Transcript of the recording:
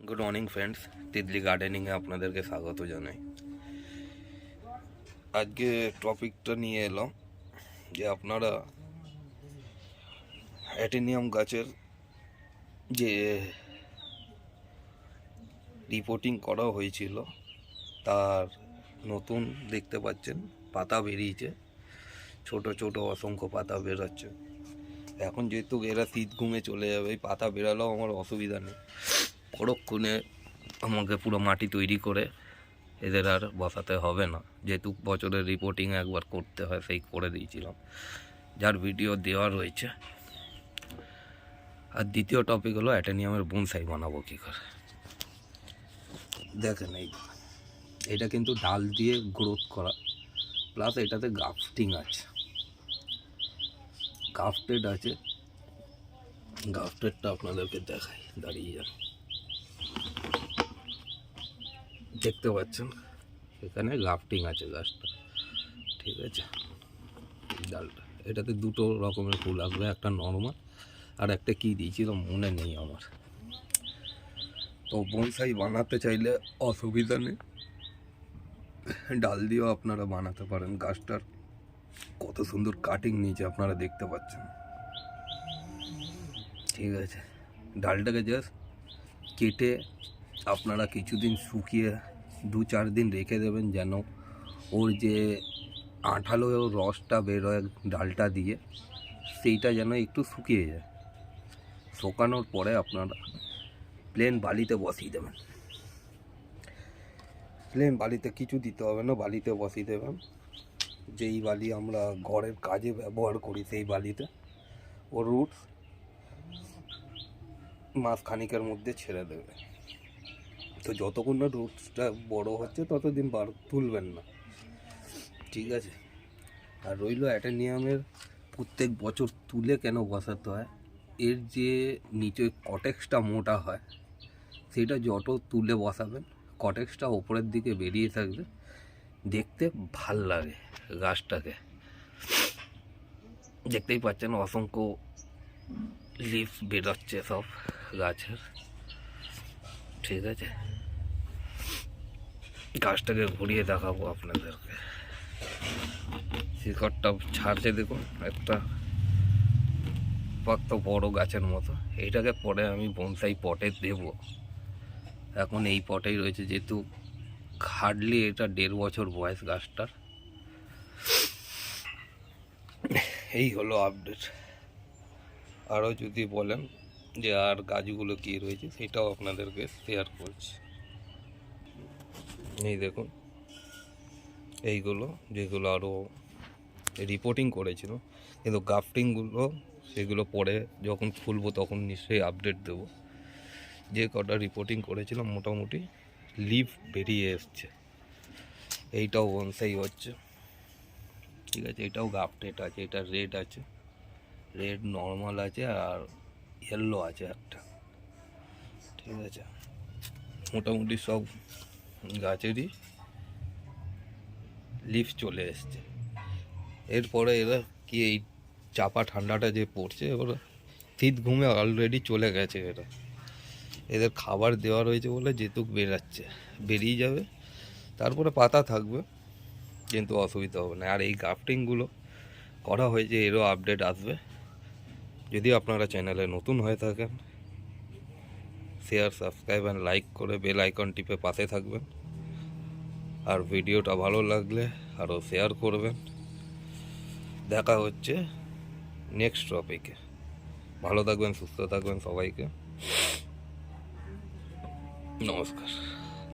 Good morning friends, Titli গার্ডেনিংয়ে আপনাদেরকে স্বাগত জানাই। আজকে টপিকটা নিয়ে এলাম যে আপনারা অ্যাটেনিয়াম গাছের যে রিপোর্টিং করা হয়েছিল তার নতুন দেখতে পাচ্ছেন পাতা বেরিয়েছে, ছোট ছোট অসংখ্য পাতা বেরোচ্ছে। এখন যেহেতু এরা শীত ঘুমে চলে যাবে, এই পাতা বেরালেও আমার অসুবিধা নেই, পরক্ষণে আমাকে পুরো মাটি তৈরি করে এদের আর বসাতে হবে না, যেহেতু বছরের রিপোর্টিং একবার করতে হয়, সেই করে দিয়েছিলাম, যার ভিডিও দেওয়া রয়েছে। আর দ্বিতীয় টপিক হলো অ্যাটেনিয়ামের বনসাই বানাবো কী করে। দেখেন এটা কিন্তু ডাল দিয়ে গ্রোথ করা, প্লাস এটাতে গ্রাফটিং আছে, গ্রাফটেড আছে। গ্রাফটেডটা আপনাদেরকে দেখাই, দাঁড়িয়ে যান, দেখতে পাচ্ছেন এখানে গ্রাফটিং আছে গাছটা, ঠিক আছে। ডালটা এটাতে দুটো রকমের ফুল আসবে, একটা নর্মাল আর একটা কী দিয়েছিল মনে নেই আমার। তো বনসাই বানাতে চাইলে অসুবিধা নেই, ডাল দিয়েও আপনারা বানাতে পারেন। গাছটার কত সুন্দর কাটিং নিয়েছে আপনারা দেখতে পাচ্ছেন, ঠিক আছে। ডালটাকে জাস্ট কেটে আপনারা কিছুদিন শুকিয়ে 2-4 দিন রেখে দেবেন, যেন ওর যে আঠালো রসটা বেরোয় ডালটা দিয়ে, সেইটা যেন একটু শুকিয়ে যায়। শুকানোর পরে আপনারা প্লেন বালিতে বসিয়ে দেবেন। প্লেন বালিতে কিছু দিতে হবে না, বালিতে বসিয়ে দেবেন। যেই বালি আমরা ঘরের কাজে ব্যবহার করি সেই বালিতে ও রুটস মাস খানিকের মধ্যে ছেড়ে দেবে। তো যতক্ষণ না রুটসটা বড় হচ্ছে ততদিন তুলবেন না, ঠিক আছে। আর রইল অ্যাটেনিয়ামের প্রত্যেক বছর তুলে কেন বসাতে হয়, এর যে নিচে কটেক্সটা মোটা হয়, সেটা যত তুলে বসাবেন কটেক্সটা ওপরের দিকে বেরিয়ে থাকবে, দেখতে ভাল লাগে গাছটাকে। দেখতেই পাচ্ছেন অসংখ্য লিফ বেরোচ্ছে সব গাছের, ঠিক আছে। গাছটাকে ঘুরিয়ে দেখাবো আপনাদেরকে, শিকড়টা ছাড়ছে দেখুন, একটা পাক্ত বড় গাছের মতো। এইটাকে পরে আমি বনসাই পটে দেব। এখন এই পটেই রয়েছে, যেহেতু হার্ডলি এটা 1.5 বছর বয়স গাছটার। এই হলো আপডেট। আরও যদি বলেন যে আর গাছগুলো কী রয়েছে, সেটাও আপনাদেরকে শেয়ার করছি। এই দেখুন, এইগুলো যেগুলো আরও রিপোর্টিং করেছিল, কিন্তু গ্রাফটিংগুলো সেগুলো পরে যখন খুলবো তখন নিশ্চয়ই আপডেট দেব। যে কটা রিপোর্টিং করেছিলাম মোটামুটি লিভ বেরিয়ে এসছে। এইটাও বনসাই হচ্ছে, ঠিক আছে। এটাও গ্রাফটেড আছে, এটা রেড আছে, রেড নর্মাল আছে, আর ইয়েলো আছে একটা, ঠিক আছে। মোটামুটি সব গাছেরই লিফ চলে এসছে। এরপরে এরা কি, এই চাপা ঠান্ডাটা যে পড়ছে, এবার শীত ঘুমে অলরেডি চলে গেছে এরা। এদের খাবার দেওয়া রয়েছে বলে যেতুক বেরিয়ে যাবে, তারপরে পাতা থাকবে, কিন্তু অসুবিধা হবে না। আর এই গ্রাফটিংগুলো করা হয়েছে, এরও আপডেট আসবে। যদি আপনারা চ্যানেলে নতুন হয়ে থাকেন, শেয়ার, সাবস্ক্রাইব অ্যান্ড লাইক করে বেল আইকন টিপে পাশে থাকবেন। আর ভিডিওটা ভালো লাগলে আরও শেয়ার করবেন। দেখা হচ্ছে নেক্সট টপিকে। ভালো থাকবেন, সুস্থ থাকবেন, সবাইকে নমস্কার।